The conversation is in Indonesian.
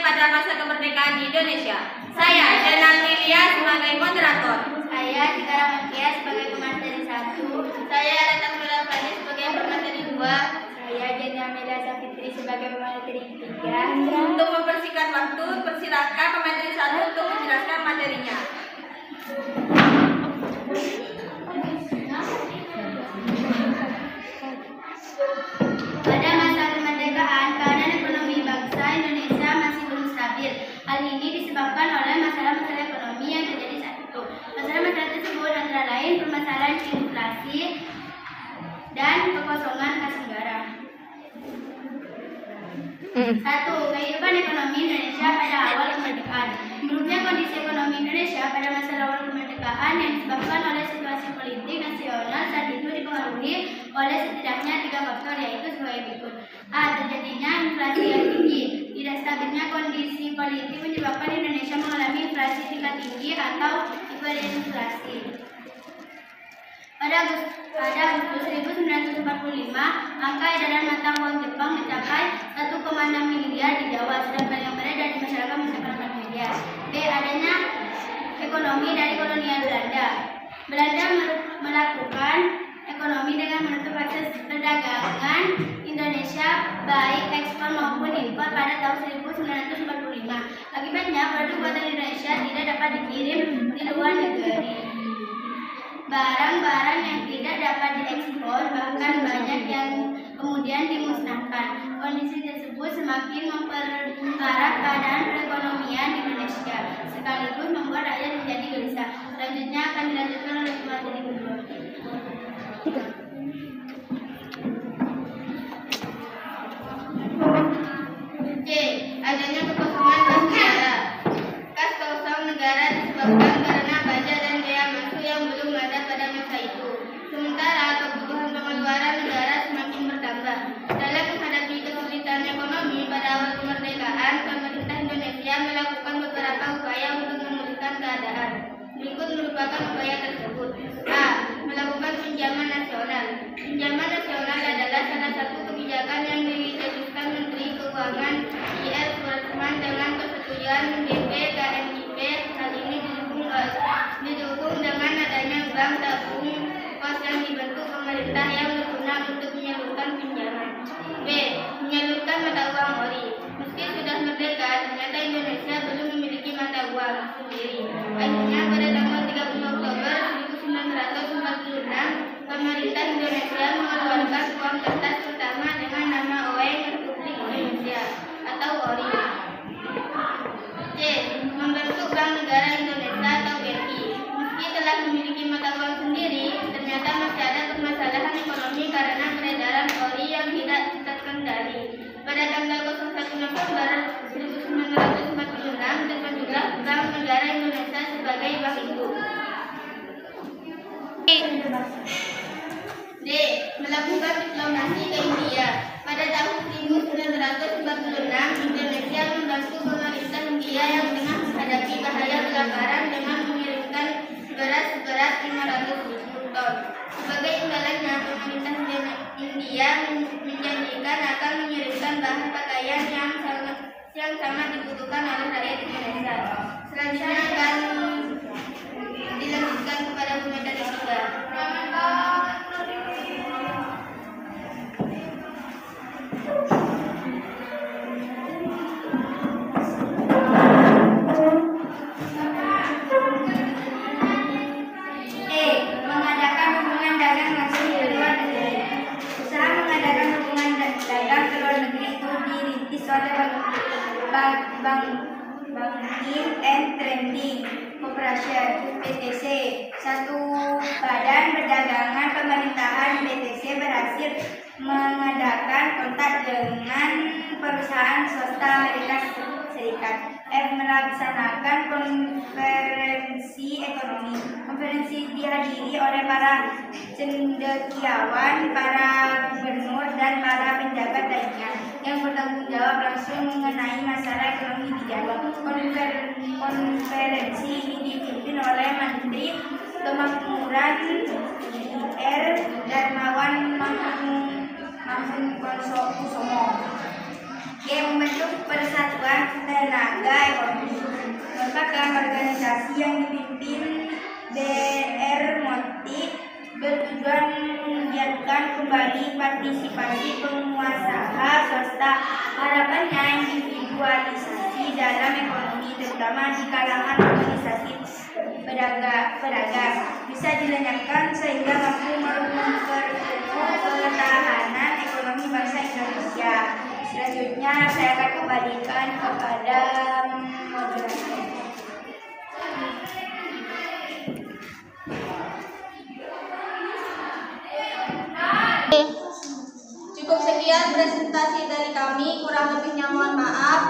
pada masa kemerdekaan di Indonesia. Saya Jenal Lilia sebagai moderator. Saya Tika Ramakia sebagai pemateri 1. Saya Rata Mulavani sebagai pemateri 2. Saya Jenal Mela Safitri sebagai pemateri 3. Untuk mempersingkat waktu, persilakan pemateri 1 untuk menjelaskan materinya. Pada masa kemerdekaan, keadaan ekonomi bangsa Indonesia masih belum stabil. Hal ini disebabkan oleh masalah-masalah ekonomi yang terjadi saat itu. Masalah-masalah tersebut antara lain permasalahan inflasi dan kekosongan kas negara. 1. Kehidupan ekonomi Indonesia pada awal kemerdekaan. Menurutnya kondisi ekonomi Indonesia pada masa awal kemerdekaan yang disebabkan oleh situasi politik nasional saat itu dipengaruhi oleh setidaknya 3 faktor, yaitu sebagai berikut. A. Terjadinya inflasi yang tinggi. Tidak stabilnya kondisi politik menyebabkan Indonesia mengalami inflasi tingkat tinggi atau hiperinflasi. Pada Agustus 1945, angka edaran mata uang Jepang mencapai 1,6 miliar di Jawa, sedangkan yang beredar di masyarakat mencapai 4 miliar. B. Adanya ekonomi dari kolonial Belanda. Belanda melakukan ekonomi dengan menutup akses perdagangan Indonesia baik ekspor maupun impor pada tahun 1945. Akibatnya produk buatan Indonesia tidak dapat dikirim di luar negeri. Barang-barang yang tidak dapat diekspor bahkan banyak yang kemudian dimusnahkan. Kondisi tersebut semakin memperparah keadaan perekonomian Indonesia, sekaligus membuat rakyat menjadi gelisah. Selanjutnya akan dilanjutkan oleh pemateri kedua. C. Adanya kekosongan kas negara. Kas kosong negara disebabkan karena pajak dan bea masuk yang belum ada pada masa itu. Sementara kebutuhan pengeluaran negara semakin bertambah. Dalam menghadapi kesulitan ekonomi pada awal kemerdekaan, pemerintah Indonesia melakukan beberapa upaya untuk memulihkan keadaan. Berikut merupakan upaya tersebut. A. Melakukan pinjaman nasional. Pinjaman nasional adalah salah satu kebijakan yang dicetuskan Menteri Keuangan I.R. Suratman dengan persetujuan BPKMIP. Hal ini didukung dengan adanya bank tabung pos yang dibentuk pemerintah yang berguna untuk menyalurkan pinjaman. B. Menyalurkan mata uang ori. Meski sudah merdeka, ternyata Indonesia belum memiliki mata uang sendiri. Akhirnya pada tanggal 30 Oktober 1946, pemerintah Indonesia mengeluarkan uang kertas pertama dengan nama Uang Republik Indonesia atau ORI. C. Membentuk Bank Negara Indonesia atau BNI. Meski telah memiliki mata uang sendiri, ternyata masih ada permasalahan ekonomi karena peredaran ORI yang tidak terkendali. Pada tanggal 01 November 1946 terbentuklah Bank Negara Indonesia sebagai bank induk. D. Melakukan diplomasi ke India. Pada tahun 1946, Indonesia membantu pemerintah India yang tengah menghadapi bahaya kelaparan dengan mengirimkan beras seberat 500.000 ton. Sebagai imbalannya, pemerintah India menjanjikan akan mengirimkan bahan pakaian yang sangat dibutuhkan oleh rakyat Indonesia. Selanjutnya akan dilanjutkan kepada pemateri 3. Mengadakan hubungan dagang langsung ke luar negeri. Usaha mengadakan hubungan dagang ke luar negeri itu dirintis oleh Banking and Trading Corporation (BTC). Satu badan perdagangan pemerintahan BTC berhasil mengadakan kontak dengan perusahaan swasta Amerika Serikat. F. Melaksanakan konferensi ekonomi. Konferensi dihadiri oleh para cendekiawan, para gubernur, dan para pejabat lainnya yang bertanggung jawab langsung mengenai masalah ekonomi di Jawa. Konferensi ini dipimpin oleh Menteri Kemakmuran R. Darmawan Mahmudkusumo. G. Membentuk Persatuan Organisasi yang dipimpin Dr. Moti bertujuan menggiatkan kembali partisipasi pengusaha swasta. Harapannya individualisasi dalam ekonomi, terutama di kalangan organisasi pedagang, bisa dilenyapkan sehingga mampu memperkuat ketahanan ekonomi bangsa Indonesia. Selanjutnya saya akan kembalikan kepada moderator. Cukup sekian presentasi dari kami, kurang lebihnya mohon maaf.